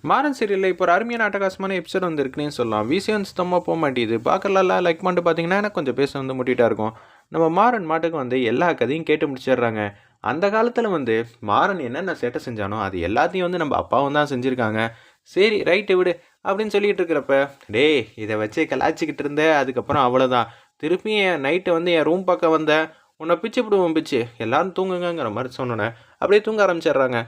மாறன் சீரியலில் இப்போ ஒரு அருமையான அட்டகாசமான எபிசோட் வந்துருக்குன்னே சொல்லலாம். விஷயம் சுத்தமாக போக மாட்டேது. பார்க்கலாம் லைக் பண்ணிட்டு பார்த்தீங்கன்னா எனக்கு கொஞ்சம் பேச வந்து முட்டிகிட்டா இருக்கும். நம்ம மாறன் மாட்டுக்கு வந்து எல்லா கதையும் கேட்டு முடிச்சிடுறாங்க. அந்த காலத்தில் வந்து மாறன் என்னென்ன சேட்டை செஞ்சானோ அது எல்லாத்தையும் வந்து நம்ம அப்பாவும் தான் செஞ்சுருக்காங்க. சரி ரைட்டு விடு அப்படின்னு சொல்லிட்டு இருக்கிறப்ப, டேய் இதை வச்சு கலாச்சிக்கிட்டு இருந்தேன். அதுக்கப்புறம் அவ்வளோதான். திருப்பி என் நைட்டு வந்து என் ரூம் பக்கம் வந்தேன். உன்னை பிச்சு விடுவோம் பிச்சு எல்லாரும் தூங்குங்கிற மாதிரி சொன்னோன்னே அப்படியே தூங்க ஆரம்பிச்சிடுறாங்க.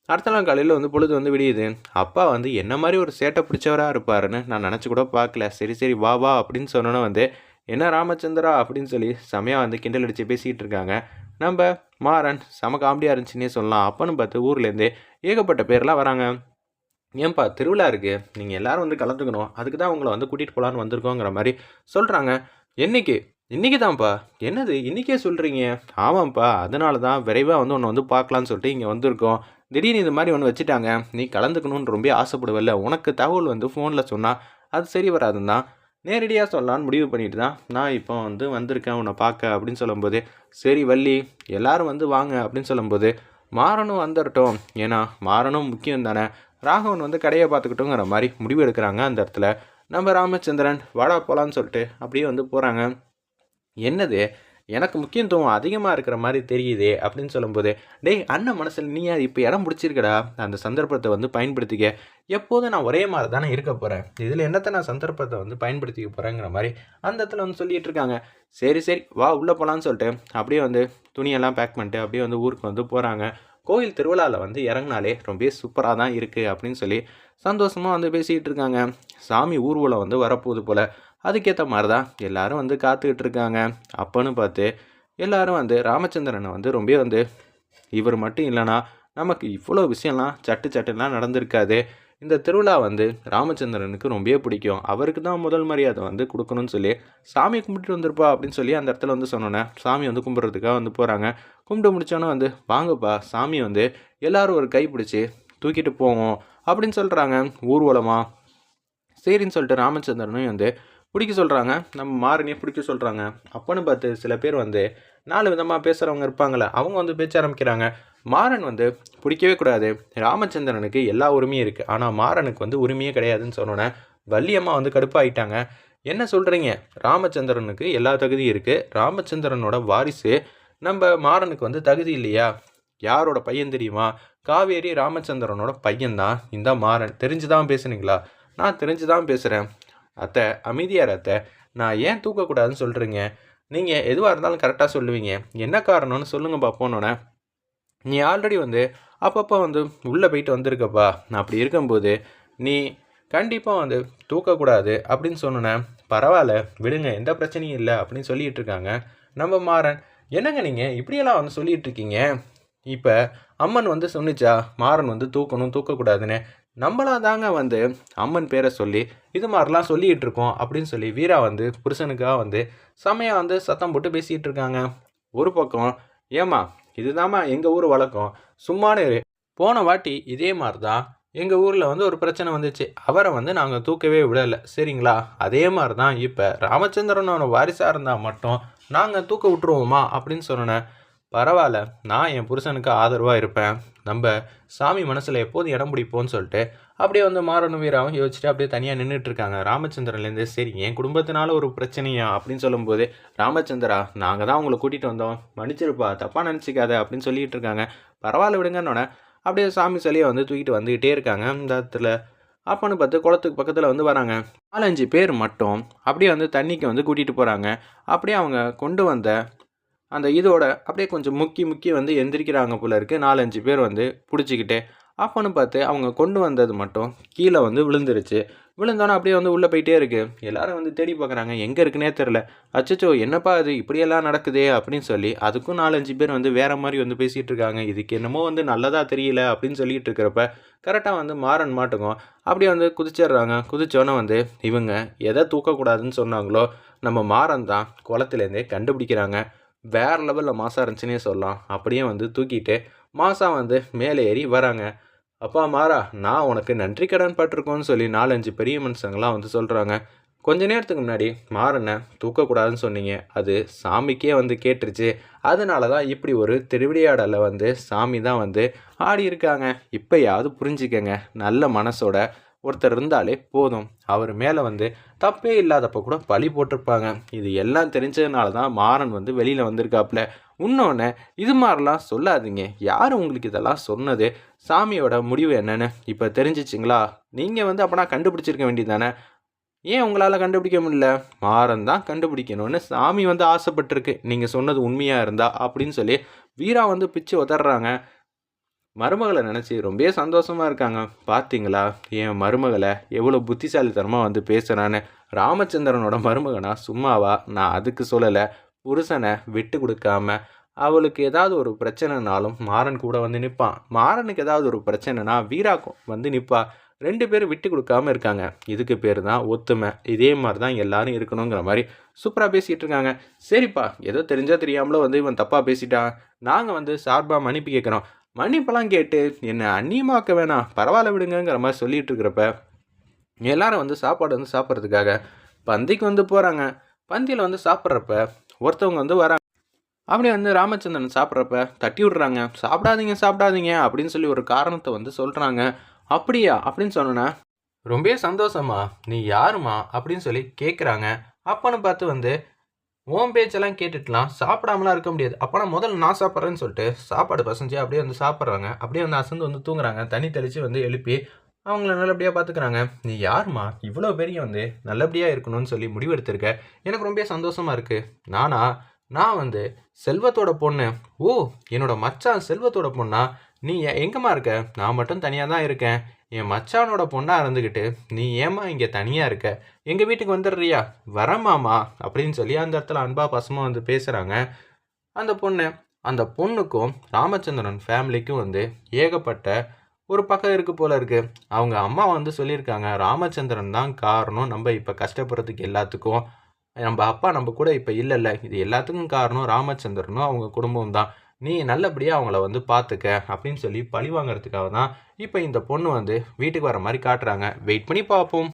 அடுத்த நாள் காலையில் வந்து பொழுது வந்து விடியுது. அப்பா வந்து என்ன மாதிரி ஒரு சேட்டை பிடிச்சவராக இருப்பாருன்னு நான் நினச்சி கூட பார்க்கல. சரி சரி வா வா அப்படின்னு சொன்னோன்னே வந்து, என்ன ராமச்சந்திரா அப்படின்னு சொல்லி செமையாக வந்து கிண்டல் அடித்து பேசிக்கிட்டு இருக்காங்க. நம்ம மாறன் செம காமெடியாக இருந்துச்சுன்னே சொல்லலாம். அப்பன்னு பார்த்து ஊர்லேருந்து ஏகப்பட்ட பேர்லாம் வராங்க. ஏன்பா திருவிழா இருக்குது, நீங்கள் எல்லோரும் வந்து கலந்துக்கணும், அதுக்கு தான் உங்களை வந்து கூட்டிகிட்டு போகலான்னு வந்திருக்கோங்கிற மாதிரி சொல்கிறாங்க. என்னைக்கு? இன்றைக்கி தான்ப்பா. என்னது இன்றைக்கே சொல்கிறீங்க? ஆமாம்ப்பா, அதனால தான் விரைவாக வந்து உன்னை வந்து பார்க்கலான்னு சொல்லிட்டு இங்கே வந்திருக்கோம். திடீர்னு இது மாதிரி ஒன்று வச்சுட்டாங்க. நீ கலந்துக்கணும்னு ரொம்ப ஆசைப்படுவல்ல, உனக்கு தகவல் வந்து ஃபோனில் சொன்னால் அது சரி வராதுன்னு தான் நேரடியாக சொல்லலான்னு முடிவு பண்ணிட்டு தான் நான் இப்போ வந்து வந்திருக்கேன் உன்னை பார்க்க அப்படின்னு சொல்லும்போது, சரி வள்ளி எல்லோரும் வந்து வாங்க அப்படின்னு சொல்லும்போது, மாறனும் வந்துடட்டும், ஏன்னா மாறனும் முக்கியம் தானே, ராகவன் வந்து கடையை பார்த்துக்கிட்டோங்கிற மாதிரி முடிவு எடுக்கிறாங்க. அந்த இடத்துல நம்ம ராமச்சந்திரன் வாடா போகலான்னு சொல்லிட்டு அப்படியே வந்து போகிறாங்க. என்னது எனக்கு முக்கியத்துவம் அதிகமாக இருக்கிற மாதிரி தெரியுதே அப்படின்னு சொல்லும்போது, டேய் அண்ணன் மனசில் நீ இப்போ இடம் பிடிச்சிருக்கடா, அந்த சந்தர்ப்பத்தை வந்து பயன்படுத்திக்க. எப்போதும் நான் ஒரே மாதிரி தானே இருக்க போகிறேன், இதில் என்னத்தை நான் சந்தர்ப்பத்தை வந்து பயன்படுத்திக்க போகிறேங்கிற மாதிரி அந்த இடத்துல வந்து சொல்லிகிட்டு இருக்காங்க. சரி சரி வா உள்ளே போகலான்னு சொல்லிட்டு அப்படியே வந்து துணியெல்லாம் பேக் பண்ணிட்டு அப்படியே வந்து ஊருக்கு வந்து போகிறாங்க. கோயில் திருவிழாவில் வந்து இறங்கினாலே ரொம்ப சூப்பராக தான் இருக்குது அப்படின்னு சொல்லி சந்தோஷமாக வந்து பேசிக்கிட்டு இருக்காங்க. சாமி ஊர்வலம் வந்து வரப்போகுது போல். அதுக்கேற்ற மாதிரி தான் எல்லோரும் வந்து காத்துக்கிட்டு இருக்காங்க. அப்போன்னு பார்த்து எல்லோரும் வந்து ராமச்சந்திரனை வந்து ரொம்ப வந்து, இவர் மட்டும் இல்லைனா நமக்கு இவ்வளோ விஷயம்லாம் சட்டுலாம் நடந்திருக்காது. இந்த திருவிழா வந்து ராமச்சந்திரனுக்கு ரொம்ப பிடிக்கும், அவருக்கு தான் முதல் மரியாதை வந்து கொடுக்கணும்னு சொல்லி சாமி கும்பிட்டு வந்திருப்பா அப்படின்னு சொல்லி அந்த இடத்துல வந்து சொன்னோன்னே சாமி வந்து கும்பிட்றதுக்காக வந்து போகிறாங்க. கும்பிட்டு முடித்தோன்னே வந்து வாங்கப்பா சாமி வந்து எல்லோரும் ஒரு கை பிடிச்சி தூக்கிட்டு போவோம் அப்படின்னு சொல்கிறாங்க ஊர்வலமாக. சரின்னு சொல்லிட்டு ராமச்சந்திரனையும் வந்து பிடிக்க சொல்கிறாங்க. நம்ம மாறனையும் பிடிக்க சொல்கிறாங்க. அப்போன்னு பார்த்து சில பேர் வந்து 4 விதமாக பேசுகிறவங்க இருப்பாங்களே, அவங்க வந்து பேச்ச ஆரம்பிக்கிறாங்க. மாறன் வந்து பிடிக்கவே கூடாது, ராமச்சந்திரனுக்கு எல்லா உரிமையும் இருக்குது, ஆனால் மாறனுக்கு வந்து உரிமையே கிடையாதுன்னு சொன்னோன்னே வள்ளியம்மா வந்து கடுப்பாகிட்டாங்க. என்ன சொல்கிறீங்க, ராமச்சந்திரனுக்கு எல்லா தகுதியும் இருக்குது, ராமச்சந்திரனோட வாரிசு நம்ம மாறனுக்கு வந்து தகுதி இல்லையா? யாரோட பையன் தெரியுமா? காவேரி ராமச்சந்திரனோட பையன்தான் இந்த மாறன். தெரிஞ்சு தான் பேசுனீங்களா? நான் தெரிஞ்சு தான் பேசுகிறேன் அத்தை, அமைதியார் அத்தை. நான் ஏன் தூக்கக்கூடாதுன்னு சொல்கிறீங்க? நீங்கள் எதுவாக இருந்தாலும் கரெக்டாக சொல்லுவீங்க, என்ன காரணம்னு சொல்லுங்கள் பார்ப்போன்னொன்னே, நீ ஆல்ரெடி வந்து அப்பப்போ வந்து உள்ளே போயிட்டு வந்திருக்கப்பா, நான் அப்படி இருக்கும்போது நீ கண்டிப்பாக வந்து தூக்கக்கூடாது அப்படின்னு சொன்னோன்னே, பரவாயில்ல விடுங்க எந்த பிரச்சனையும் இல்லை அப்படின்னு சொல்லிகிட்டு இருக்காங்க. நம்ம மாறன், என்னங்க நீங்கள் இப்படியெல்லாம் வந்து சொல்லிகிட்டு இருக்கீங்க, இப்போ அம்மன் வந்து சொன்னிச்சா மாறன் வந்து தூக்கக்கூடாதுன்னு, நம்மளாக தாங்க வந்து அம்மன் பேரை சொல்லி இது மாதிரிலாம் சொல்லிகிட்டு இருக்கோம் அப்படின்னு சொல்லி வீரா வந்து புருஷனுக்காக வந்து செமையாக வந்து சத்தம் போட்டு பேசிகிட்டு இருக்காங்க. ஒரு பக்கம், ஏம்மா இதுதாம்மா எங்கள் ஊர் வழக்கம், சும்மானு போன வாட்டி இதே மாதிரி தான் எங்கள் ஊரில் வந்து ஒரு பிரச்சனை வந்துச்சு, அவரை வந்து நாங்கள் தூக்கவே விடலை சரிங்களா, அதே மாதிரி தான் இப்போ ராமச்சந்திரனோட வாரிசாக இருந்தால் மட்டும் நாங்கள் தூக்க விட்டுருவோமா அப்படின்னு சொன்னேன். பரவாயில்ல, நான் என் புருஷனுக்கு ஆதரவாக இருப்பேன், நம்ம சாமி மனசில் எப்போதும் இடம் பிடிப்போன்னு சொல்லிட்டு அப்படியே வந்து மாறனும் வீராவும் யோசிச்சுட்டு அப்படியே தனியாக நின்றுட்டு இருக்காங்க. ராமச்சந்திரன்லேருந்து, சரி என் குடும்பத்தினால ஒரு பிரச்சனையா அப்படின்னு சொல்லும்போது, ராமச்சந்திரா நாங்கள் தான் உங்களை கூட்டிகிட்டு வந்தோம், மன்னிச்சிருப்பா தப்பாக நினச்சிக்காத அப்படின்னு சொல்லிகிட்டு இருக்காங்க. பரவாயில்ல விடுங்கன்னொன்னே அப்படியே சாமி சிலையை வந்து தூக்கிட்டு வந்துக்கிட்டே இருக்காங்க. இந்த இடத்துல அப்போன்னு பார்த்து குளத்துக்கு பக்கத்தில் வந்து வராங்க. 4-5 பேர் மட்டும் அப்படியே வந்து தண்ணிக்கு வந்து கூட்டிகிட்டு போகிறாங்க. அப்படியே அவங்க கொண்டு வந்த அந்த இதோட அப்படியே கொஞ்சம் முக்கி வந்து எந்திரிக்கிறாங்க போல இருக்குது. 4-5 பேர் வந்து பிடிச்சிக்கிட்டு. அப்போன்னு பார்த்து அவங்க கொண்டு வந்தது மட்டும் கீழே வந்து விழுந்துருச்சு. விழுந்தோன்னே அப்படியே வந்து உள்ளே போயிட்டே இருக்குது. எல்லோரும் வந்து தேடி பார்க்குறாங்க, எங்கே இருக்குன்னே தெரில. அச்சச்சோ என்னப்பா இது இப்படியெல்லாம் நடக்குதே அப்படின்னு சொல்லி அதுக்கும் 4-5 பேர் வந்து வேறு மாதிரி வந்து பேசிகிட்டு இருக்காங்க. இதுக்கு என்னமோ வந்து நல்லதாக தெரியல அப்படின்னு சொல்லிட்டு இருக்கிறப்ப கரெக்டாக வந்து மாறன் மாட்டுக்கும் அப்படியே வந்து குதிச்சிடுறாங்க. குதிச்சோன்னே வந்து இவங்க எதை தூக்கக்கூடாதுன்னு சொன்னாங்களோ நம்ம மாறன் தான் குளத்துலேருந்தே கண்டுபிடிக்கிறாங்க. வேறு லெவலில் மாசாக இருந்துச்சுன்னே சொல்லலாம். அப்படியே வந்து தூக்கிட்டு மாசா வந்து மேலே ஏறி வராங்க. அப்பா மாறா, நான் உனக்கு நன்றி கடன் பட்டிருக்கோன்னு சொல்லி 4-5 பெரிய மனுஷங்களாம் வந்து சொல்கிறாங்க. கொஞ்ச நேரத்துக்கு முன்னாடி மாறனை தூக்கக்கூடாதுன்னு சொன்னீங்க. அது சாமிக்கே வந்து கேட்டுருச்சு. அதனால தான் இப்படி ஒரு திருவிளையாடலை வந்து சாமி தான் வந்து ஆடியிருக்காங்க. இப்போயாவது புரிஞ்சுக்கங்க. நல்ல மனசோட ஒருத்தர் இருந்தாலே போதும். அவர் மேலே வந்து தப்பே இல்லாதப்போ கூட பழி போட்டிருப்பாங்க. இது எல்லாம் தெரிஞ்சதுனால தான் மாறன் வந்து வெளியில் வந்திருக்காப்புல. இன்னொன்று, இது மாதிரிலாம் சொல்லாதீங்க. யார் உங்களுக்கு இதெல்லாம் சொன்னது? சாமியோட முடிவு என்னன்னு இப்போ தெரிஞ்சிச்சிங்களா? நீங்கள் வந்து அப்போனா கண்டுபிடிச்சிருக்க வேண்டியதானே? ஏன் உங்களால் கண்டுபிடிக்க முடியல? மாறன் தான் கண்டுபிடிக்கணும்னு சாமி வந்து ஆசைப்பட்டிருக்கு. நீங்கள் சொன்னது உண்மையாக இருந்தா அப்படின்னு சொல்லி வீரா வந்து பிச்சு உதறாங்க. மருமகளை நினச்சி ரொம்பவே சந்தோஷமாக இருக்காங்க. பார்த்தீங்களா என் மருமகளை எவ்வளோ புத்திசாலித்தனமாக வந்து பேசுகிறான்னு. ராமச்சந்திரனோட மருமகனா சும்மாவா? நான் அதுக்கு சொல்லலை. புருஷனை விட்டு கொடுக்காம அவளுக்கு ஏதாவது ஒரு பிரச்சனைனாலும் மாறன் கூட வந்து நிற்பான். மாறனுக்கு ஏதாவது ஒரு பிரச்சனைனா வீராக்கும் வந்து நிற்பா. 2 பேரும் விட்டு கொடுக்காம இருக்காங்க. இதுக்கு பேர் தான் ஒத்துமை. இதே மாதிரி தான் எல்லாரும் இருக்கணுங்கிற மாதிரி சூப்பராக பேசிகிட்டு இருக்காங்க. சரிப்பா, ஏதோ தெரிஞ்சா தெரியாமலோ வந்து இவன் தப்பாக பேசிட்டான். நாங்கள் வந்து சார்பாக மன்னிப்பு கேட்குறோம். மன்னிப்பெல்லாம் கேட்டு என்னை அந்நியமாக்க வேணாம், பரவாயில்ல விடுங்கிற மாதிரி சொல்லிட்டு இருக்கிறப்ப எல்லாரும் வந்து சாப்பாடு வந்து சாப்பிட்றதுக்காக பந்திக்கு வந்து போகிறாங்க. பந்தியில் வந்து சாப்பிட்றப்ப ஒருத்தவங்க வந்து வராங்க. அப்படி வந்து ராமச்சந்திரன் சாப்பிட்றப்ப தட்டி விடுறாங்க. சாப்பிடாதீங்க சாப்பிடாதீங்க அப்படின்னு சொல்லி ஒரு காரணத்தை வந்து சொல்கிறாங்க. அப்படியா அப்படின்னு சொன்னோன்னா, ரொம்பவே சந்தோஷமா, நீ யாருமா அப்படின்னு சொல்லி கேட்குறாங்க. அப்பன்னு பார்த்து வந்து உன் பேச்செல்லாம் கேட்டுட்டுலாம் சாப்பிடாமலாம் இருக்க முடியாது. அப்போனா முதல்ல நான் சாப்பிட்றேன்னு சொல்லிட்டு சாப்பாடு பசஞ்சு அப்படியே வந்து சாப்பிட்றாங்க. அப்படியே வந்து அசந்து வந்து தூங்குறாங்க. தண்ணி தெளித்து வந்து எழுப்பி அவங்கள நல்லபடியாக பார்த்துக்கிறாங்க. நீ யாருமா இவ்வளோ பெரிய வந்து நல்லபடியாக இருக்கணும்னு சொல்லி முடிவெடுத்திருக்க? எனக்கு ரொம்ப சந்தோஷமாக இருக்குது. நான் வந்து செல்வத்தோட பொண்ணு. ஓ, என்னோட மச்சான் செல்வத்தோட பொண்ணா? நீ எங்கேம்மா இருக்க? நான் மட்டும் தனியாக தான் இருக்கேன். என் மச்சானோட பொண்ணாக இருந்துக்கிட்டு நீ ஏம்மா இங்கே தனியாக இருக்க? எங்கள் வீட்டுக்கு வந்துடுறியா? வரமாமா அப்படின்னு சொல்லி அந்த இடத்துல அன்பா பாசமாக வந்து பேசுகிறாங்க அந்த பொண்ணுக்கும் ராமச்சந்திரன் ஃபேமிலிக்கும் வந்து ஏகப்பட்ட ஒரு பக்கம் இருக்குது போல இருக்குது. அவங்க அம்மா வந்து சொல்லியிருக்காங்க, ராமச்சந்திரன் தான் காரணம் நம்ம இப்போ கஷ்டப்படுறதுக்கு எல்லாத்துக்கும். நம்ம அப்பா நம்ம கூட இப்போ இல்லைல்ல, இது எல்லாத்துக்கும் காரணம் ராமச்சந்திரனும் அவங்க குடும்பம் தான். நீ நல்லபடியாக அவங்கள வந்து பார்த்துக்க அப்படின்னு சொல்லி பழி வாங்கிறதுக்காக தான் இப்போ இந்த பொண்ணு வந்து வீட்டுக்கு வர மாதிரி காட்டுறாங்க. வெயிட் பண்ணி பார்ப்போம்.